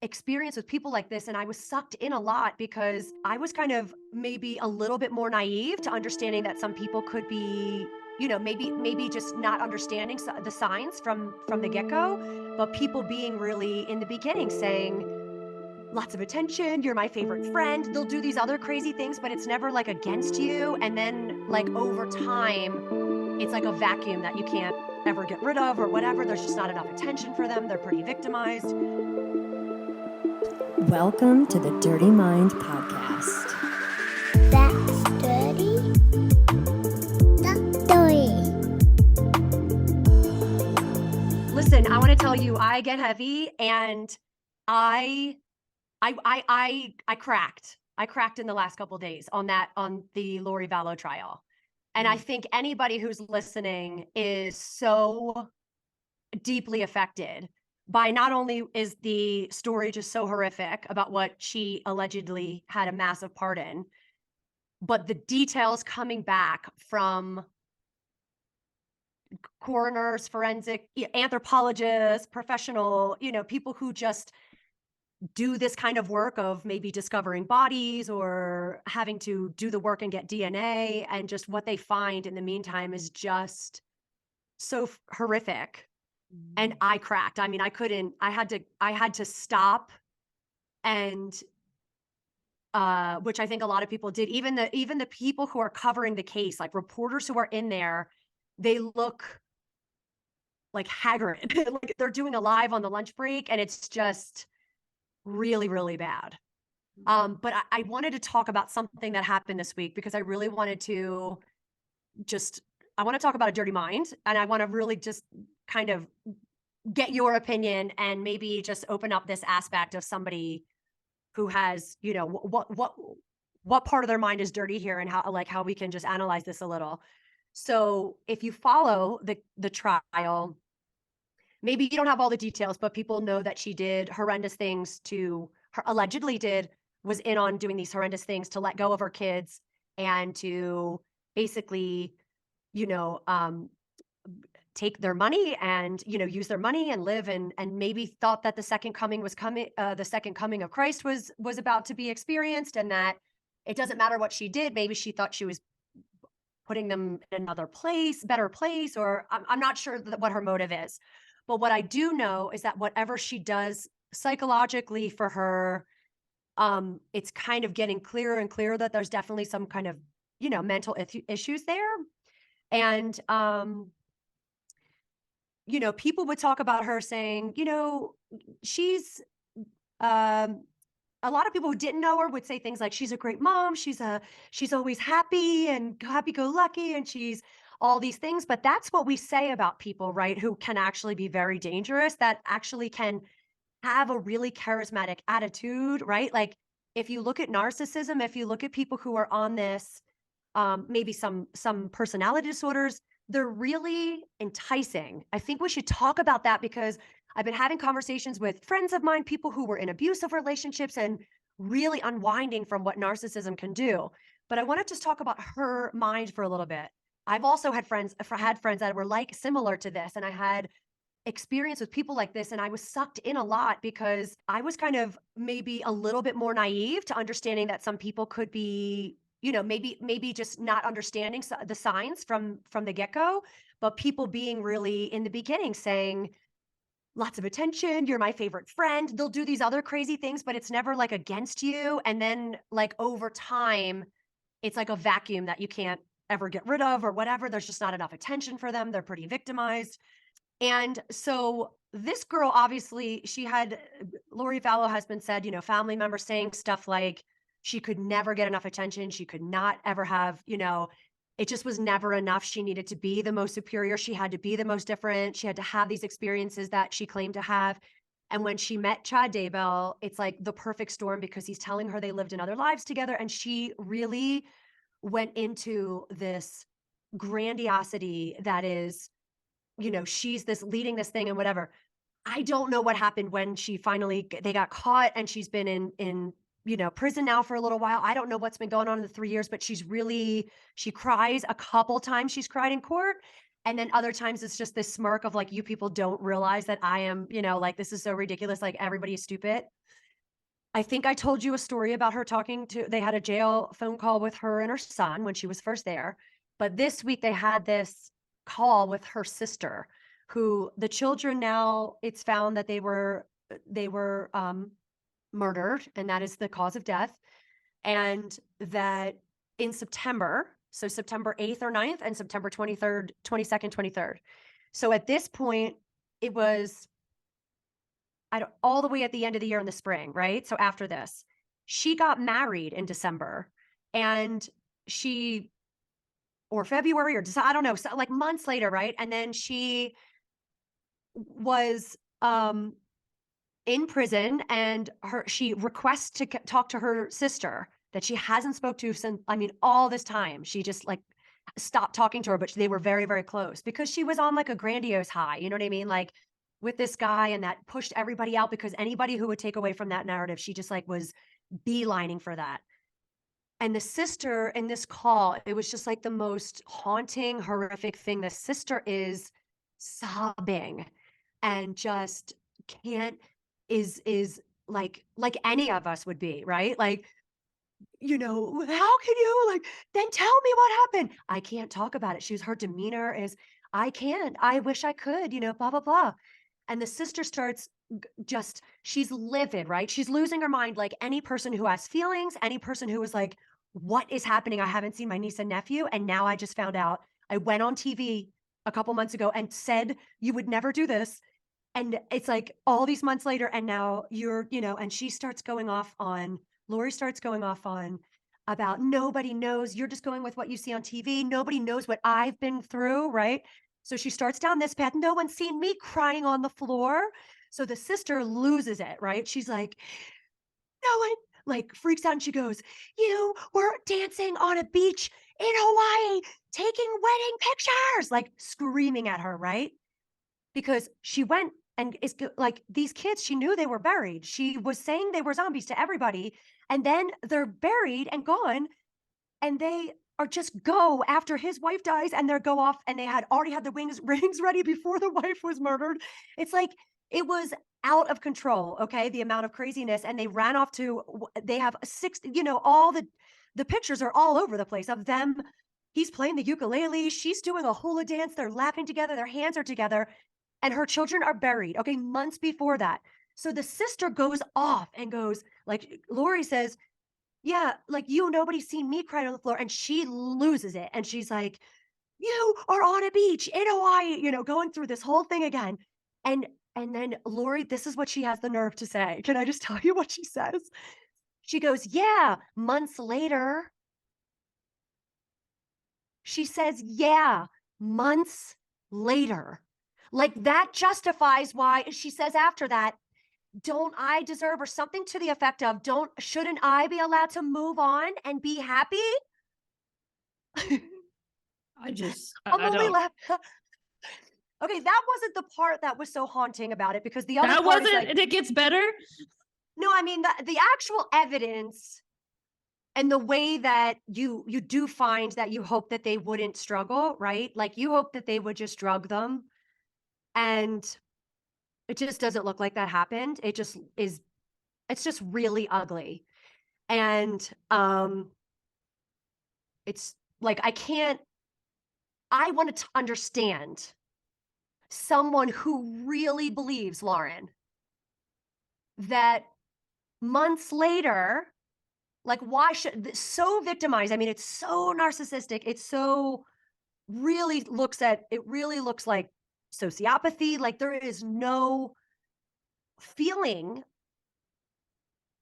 experience with people like this, and I was sucked in a lot because I was kind of maybe a little bit more naive to understanding that some people could be, maybe just not understanding the signs from the get-go, but people being really in the beginning saying lots of attention, you're my favorite friend. They'll do these other crazy things, but it's never like against you. And then like over time, it's like a vacuum that you can't ever get rid of or whatever. There's just not enough attention for them. They're pretty victimized. Welcome to the Dirty Mind Podcast. That's dirty. That's dirty. Listen, I want to tell you, I get heavy and I cracked. I cracked in the last couple of days on the Lori Vallow trial. And I think anybody who's listening is so deeply affected by not only is the story just so horrific about what she allegedly had a massive part in, but the details coming back from coroners, forensic anthropologists, professional, people who just do this kind of work of maybe discovering bodies or having to do the work and get DNA, and just what they find in the meantime is just so horrific. And I cracked. I mean, I had to stop, and which I think a lot of people did. Even the people who are covering the case, like reporters who are in there, they look like haggard. Like they're doing a live on the lunch break, and it's just really, really bad. But I wanted to talk about something that happened this week because I really wanted to I want to talk about a dirty mind, and I want to really just kind of get your opinion and maybe just open up this aspect of somebody who has, what part of their mind is dirty here, and how we can just analyze this a little. So if you follow the trial, maybe you don't have all the details, but people know that she did horrendous things was in on doing these horrendous things to let go of her kids and to basically, take their money and, use their money and live, and maybe thought that the second coming of Christ was about to be experienced, and that it doesn't matter what she did. Maybe she thought she was putting them in another place, better place, or I'm not sure what her motive is. But what I do know is that whatever she does psychologically for her, it's kind of getting clearer and clearer that there's definitely some kind of, mental issues there. And, people would talk about her saying, she's, a lot of people who didn't know her would say things like, she's a great mom. She's always happy and happy-go-lucky, and she's all these things. But that's what we say about people, right? Who can actually be very dangerous, that actually can have a really charismatic attitude, right? Like if you look at narcissism, if you look at people who are on this, maybe some personality disorders, they're really enticing. I think we should talk about that because I've been having conversations with friends of mine, people who were in abusive relationships, and really unwinding from what narcissism can do. But I want to just talk about her mind for a little bit. I've also had friends that were like similar to this, and I had experience with people like this, and I was sucked in a lot because I was kind of maybe a little bit more naive to understanding that some people could be, maybe just not understanding the signs from the get-go, but people being really in the beginning saying lots of attention, you're my favorite friend. They'll do these other crazy things, but it's never like against you. And then like over time, it's like a vacuum that you can't ever get rid of or whatever. There's just not enough attention for them. They're pretty victimized. And so this girl, obviously, Lori Vallow has been said, family members saying stuff like she could never get enough attention. She could not ever have, it just was never enough. She needed to be the most superior. She had to be the most different. She had to have these experiences that she claimed to have. And when she met Chad Daybell, it's like the perfect storm because he's telling her they lived in other lives together. And she really went into this grandiosity that is, she's leading this thing and whatever. I don't know what happened when they got caught, and she's been in prison now for a little while. I don't know what's been going on in the 3 years, but she cries a couple times. She's cried in court. And then other times it's just this smirk of like, you people don't realize that I am, like, this is so ridiculous. Like, everybody is stupid. I think I told you a story about her they had a jail phone call with her and her son when she was first there. But this week they had this call with her sister, who the children now, it's found that they were murdered, and that is the cause of death. And that in September, so September 8th or 9th and September 23rd, 22nd, 23rd. So at this point, it was all the way at the end of the year in the spring, right? So after this, she got married in December, and she, or February or December, I don't know, so like months later, right? And then she was in prison, and she requests to talk to her sister that she hasn't spoke to since, I mean, all this time. She just like stopped talking to her, but they were very, very close because she was on like a grandiose high, you know what I mean? Like with this guy, and that pushed everybody out, because anybody who would take away from that narrative, she just like was beelining for that. And the sister in this call, it was just like the most haunting, horrific thing. The sister is sobbing and just can't, is like any of us would be, right? Like, how can you, like, then tell me what happened. I can't talk about it. Her demeanor is, I can't, I wish I could, blah, blah, blah. And the sister starts she's livid, right? She's losing her mind, like any person who has feelings, any person who is like, what is happening? I haven't seen my niece and nephew. And now I just found out. I went on TV a couple months ago and said, you would never do this. And it's like all these months later, and now and Lori starts going off on about, nobody knows. You're just going with what you see on TV. Nobody knows what I've been through, right? So she starts down this path. No one's seen me crying on the floor. So the sister loses it, right? She's like, no one, like, freaks out, and she goes, you were dancing on a beach in Hawaii, taking wedding pictures, like screaming at her, right? Because she went, and it's like, these kids, she knew they were buried. She was saying they were zombies to everybody, and then they're buried and gone, and they are just go after his wife dies, and they go off, and they had already had the rings ready before the wife was murdered. It's like, it was out of control, okay, the amount of craziness. And they ran off they have all the pictures are all over the place of them. He's playing the ukulele, she's doing a hula dance, they're laughing together, their hands are together, and her children are buried, okay, months before that. So the sister goes off and goes, like, Lori says, yeah, like, nobody's seen me cry on the floor. And she loses it. And she's like, you are on a beach in Hawaii, going through this whole thing again. And then Lori, this is what she has the nerve to say. Can I just tell you what she says? She goes, yeah, months later. She says, yeah, months later. Like, that justifies why she says after that, don't I deserve, or something to the effect of, shouldn't I be allowed to move on and be happy? I only don't. laughing. Okay, that wasn't the part that was so haunting about it, because the other That part is wasn't, like, and it gets better. no, I mean, the actual evidence, and the way that you do find that you hope that they wouldn't struggle, right? Like, you hope that they would just drug them, and it just doesn't look like that happened. It's just really ugly. And it's like, I wanted to understand someone who really believes, Lauren, that months later, like, why should, so victimized? I mean, it's so narcissistic. It really looks like sociopathy. Like, there is no feeling,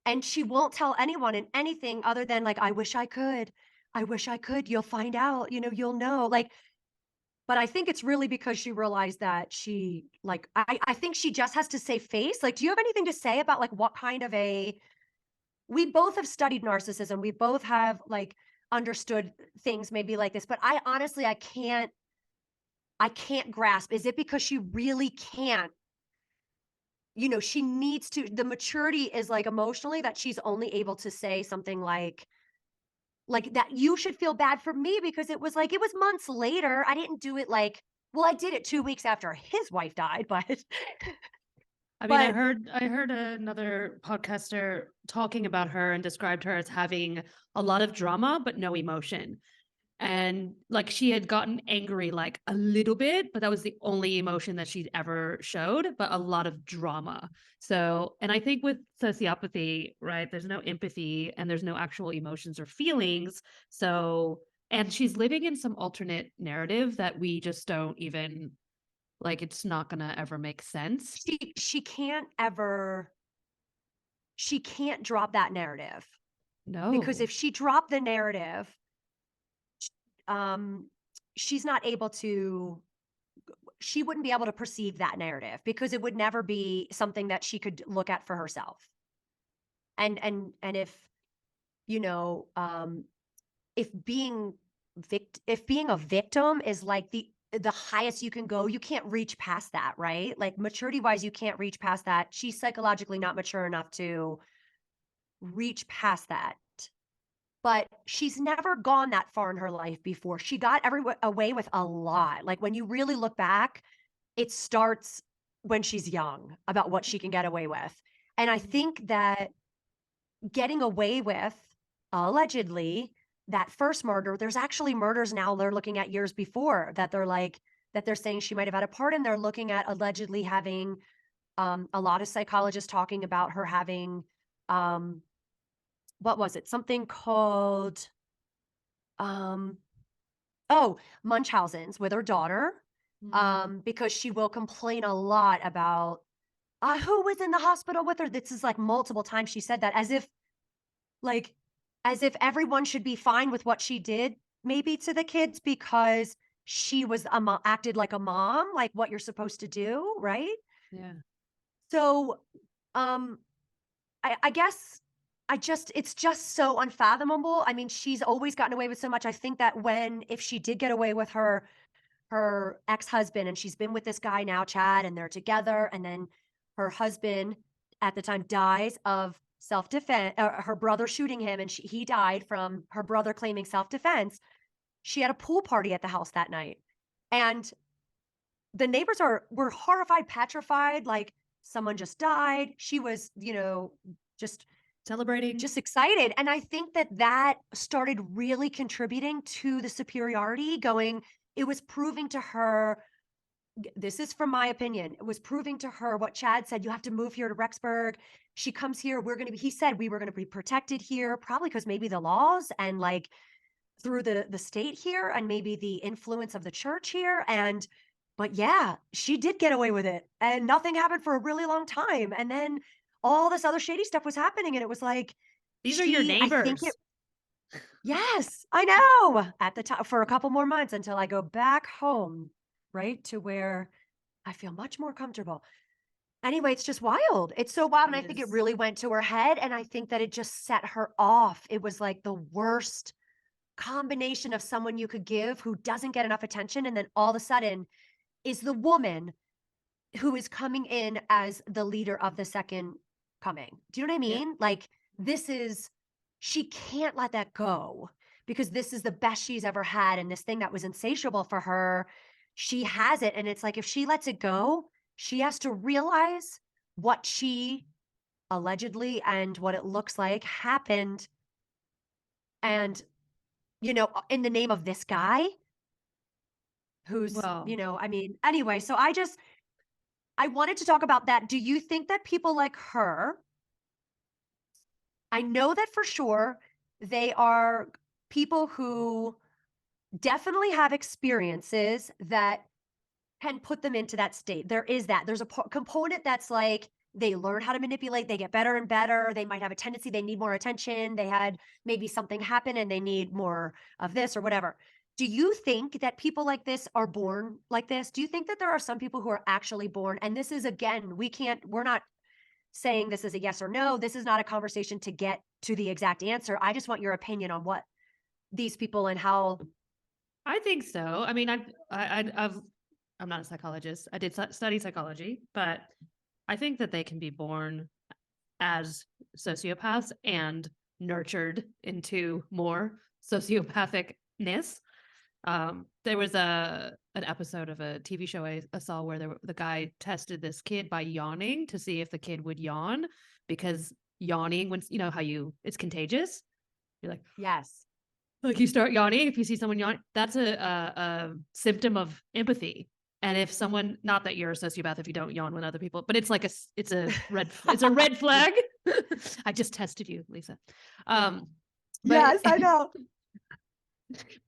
and she won't tell anyone in anything other than, like, I wish I could. I wish I could. You'll find out, you'll know. Like, but I think it's really because she realized that I think she just has to save face. Like, do you have anything to say about, like, what kind of we both have studied narcissism. We both have, like, understood things maybe like this, but I honestly, I can't grasp. Is it because she really can't, she needs to, the maturity is, like, emotionally, that she's only able to say something like that, you should feel bad for me because it was months later. I didn't do it, like, Well, I did it 2 weeks after his wife died, but I mean, but I heard another podcaster talking about her and described her as having a lot of drama but no emotion. And like she had gotten angry like a little bit, but that was the only emotion that she'd ever showed, but a lot of drama. So, and I think with sociopathy, right, there's no empathy and there's no actual emotions or feelings. So, and she's living in some alternate narrative that we just don't even like, it's not gonna ever make sense. she can't ever she can't drop that narrative, because No. if she dropped the narrative, um, she's not able to she wouldn't be able to perceive that narrative because it would never be something that she could look at for herself. And if, you know, if being if being a victim is like the highest you can go, you can't reach past that, right? Like maturity wise, you can't reach past that. She's psychologically not mature enough to reach past that. But she's never gone that far in her life before. She got away with a lot. Like when you really look back, it starts when she's young about what she can get away with. And I think that getting away with, allegedly, that first murder, there's actually murders now they're looking at years before that they're like, that they're saying she might have had a part in. They're looking at allegedly having, a lot of psychologists talking about her having, um, what was it? Something called, um, oh, Munchausen's with her daughter, Mm. because she will complain a lot about, who was in the hospital with her. This is like multiple times she said that, like, as if everyone should be fine with what she did maybe to the kids because she was acted like a mom, like what you're supposed to do, right? Yeah. So, um, I guess it's just so unfathomable. I mean, she's always gotten away with so much. I think that if she did get away with her ex-husband, and she's been with this guy now, Chad, and they're together, and then her husband at the time dies of self-defense, her brother shooting him, and he died from her brother claiming self-defense. She had a pool party at the house that night, and the neighbors were horrified, petrified, like someone just died. She was, just Celebrating. just excited, and I think that that started really contributing to the superiority. It was proving to her, this is from my opinion, it was proving to her what Chad said, "You have to move here to Rexburg." She comes here, he said we were gonna be protected here, probably because maybe the laws and, like, through the state here and maybe the influence of the church here, but yeah, she did get away with it, and nothing happened for a really long time, and then all this other shady stuff was happening, and it was like, These are your I think neighbors. it yes, I know, at the time for a couple more months until I go back home, right, to where I feel much more comfortable. Anyway, it's just wild. It's so wild, and It I think it is. really went to her head, and I think that it just set her off. It was like the worst combination of someone you could give who doesn't get enough attention, and then all of a sudden is the woman who is coming in as the leader of the second coming. Do you know what I Yeah. mean? Like, this is she can't let that go because this is the best she's ever had, and this thing that was insatiable for her, she has it, and it's like if she lets it go, she has to realize what she allegedly and what it looks like happened, and, in the name of this guy who's, Well, I mean, anyway, so I wanted to talk about that. Do you think that people like her, I know that for sure they are people who definitely have experiences that can put them into that state. There is that. There's a component that's like they learn how to manipulate, they get better and better. They might have a tendency, they need more attention. They had maybe something happen and they need more of this or whatever. Do you think that people like this are born like this? Do you think that there are some people who are actually born? And this is, again, we're not saying this is a yes or no. This is not a conversation to get to the exact answer. I just want your opinion on what these people and how. I think so. I mean, I'm not a psychologist. I did study psychology, but I think that they can be born as sociopaths and nurtured into more sociopathicness. There was an episode of a TV show I saw where the guy tested this kid by yawning to see if the kid would yawn, because yawning, when you know how it's contagious. You're Yes. like you start yawning if you see someone yawn. That's a symptom of empathy. And if someone, not that you're a sociopath if you don't yawn when other people, but it's like it's a red flag. I just tested you, Lisa. But Yes, I know.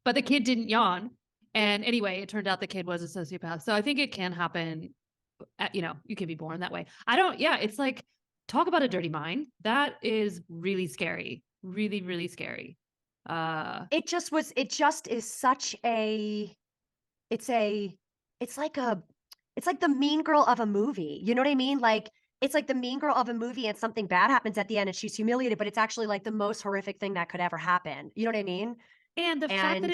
but the kid didn't yawn. And anyway, it turned out the kid was a sociopath. So I think it can happen. You can be born that way. Yeah, it's like, talk about a dirty mind. That is really scary. Really, really scary. It just is such a it's a it's like a it's like the mean girl of a movie. You know what I mean? Like it's like the mean girl of a movie and something bad happens at the end and she's humiliated, but it's actually like the most horrific thing that could ever happen. You know what I mean? And the fact that And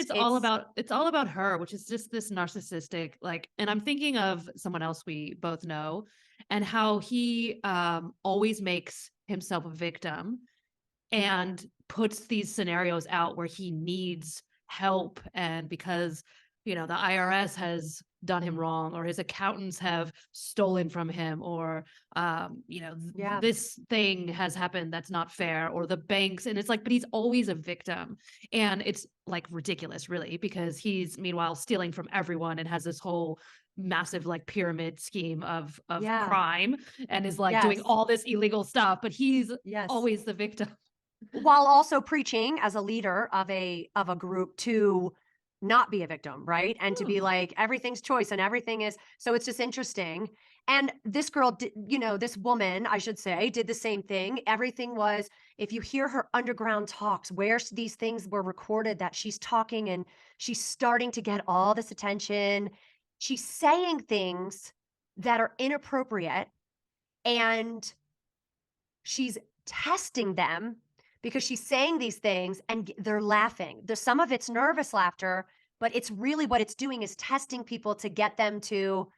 it's all about her, which is just this narcissistic, like, and I'm thinking of someone else we both know, and how he always makes himself a victim and puts these scenarios out where he needs help, and because the IRS has done him wrong, or his accountants have stolen from him, or yeah. this thing has happened that's not fair, or the banks, and it's like, but he's always a victim, and it's like ridiculous, really, because he's meanwhile stealing from everyone and has this whole massive like pyramid scheme of Yeah. crime, and is like doing Yes. all this illegal stuff, but he's Yes. always the victim. While also preaching as a leader of a group to not be a victim, right? And to be Hmm. like everything's choice and everything is so it's just interesting. And this girl did, this woman, I should say, did the same thing. Everything was, if you hear her underground talks where these things were recorded that she's talking and she's starting to get all this attention, she's saying things that are inappropriate and she's testing them because she's saying these things and they're laughing. There's some of it's nervous laughter, but it's really what it's doing is testing people to get them to,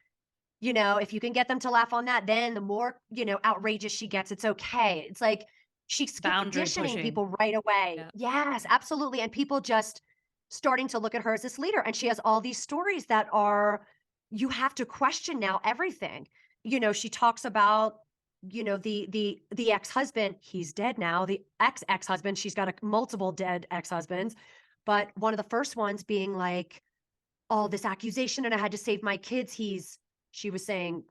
if you can get them to laugh on that, then the more, outrageous she gets, it's okay. It's like she's Boundary conditioning pushing. people right away. Yeah. Yes, absolutely. And people just starting to look at her as this leader. And she has all these stories that are, you have to question now everything. She talks about the ex-husband, he's dead now, the ex-husband, she's got multiple dead ex-husbands, but one of the first ones being like, all this accusation and I had to save my kids. She was saying,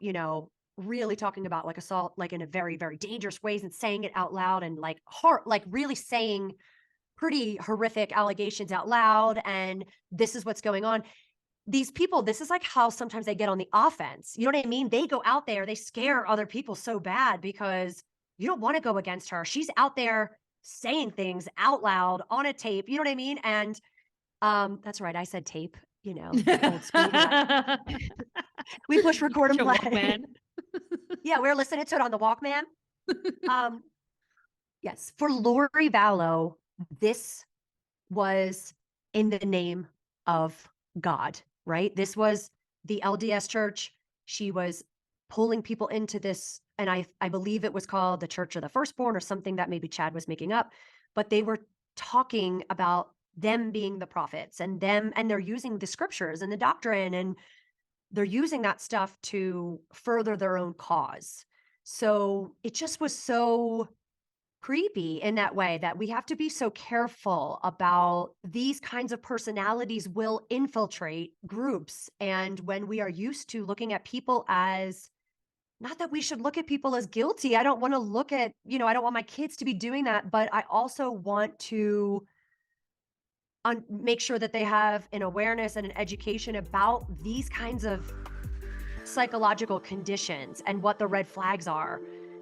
really talking about like assault, like in a very, very dangerous ways and saying it out loud and like really saying pretty horrific allegations out loud. And this is what's going on. These people, this is like how sometimes they get on the offense. You know what I mean? They go out there, they scare other people so bad because you don't want to go against her. She's out there saying things out loud on a tape. You know what I mean? And that's right. I said tape, old school. We push record and Your play. Walkman. Yeah, we're listening to it on the Walkman. Um, yes, for Lori Vallow, this was in the name of God, right? This was the LDS church. She was pulling people into this, and I believe it was called the Church of the Firstborn or something that maybe Chad was making up, but they were talking about them being the prophets and they're using the scriptures and the doctrine and they're using that stuff to further their own cause. So it just was so creepy in that way that we have to be so careful about these kinds of personalities will infiltrate groups. And when we are used to looking at people as, not that we should look at people as guilty. I don't want to look at, I don't want my kids to be doing that, but I also want to make sure that they have an awareness and an education about these kinds of psychological conditions and what the red flags are,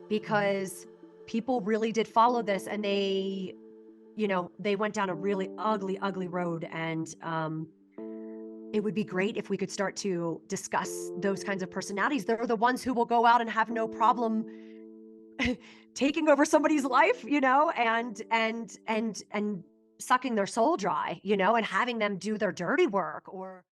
because people really did follow this and they went down a really ugly, ugly road. And it would be great if we could start to discuss those kinds of personalities. They're the ones who will go out and have no problem taking over somebody's life, and sucking their soul dry, and having them do their dirty work or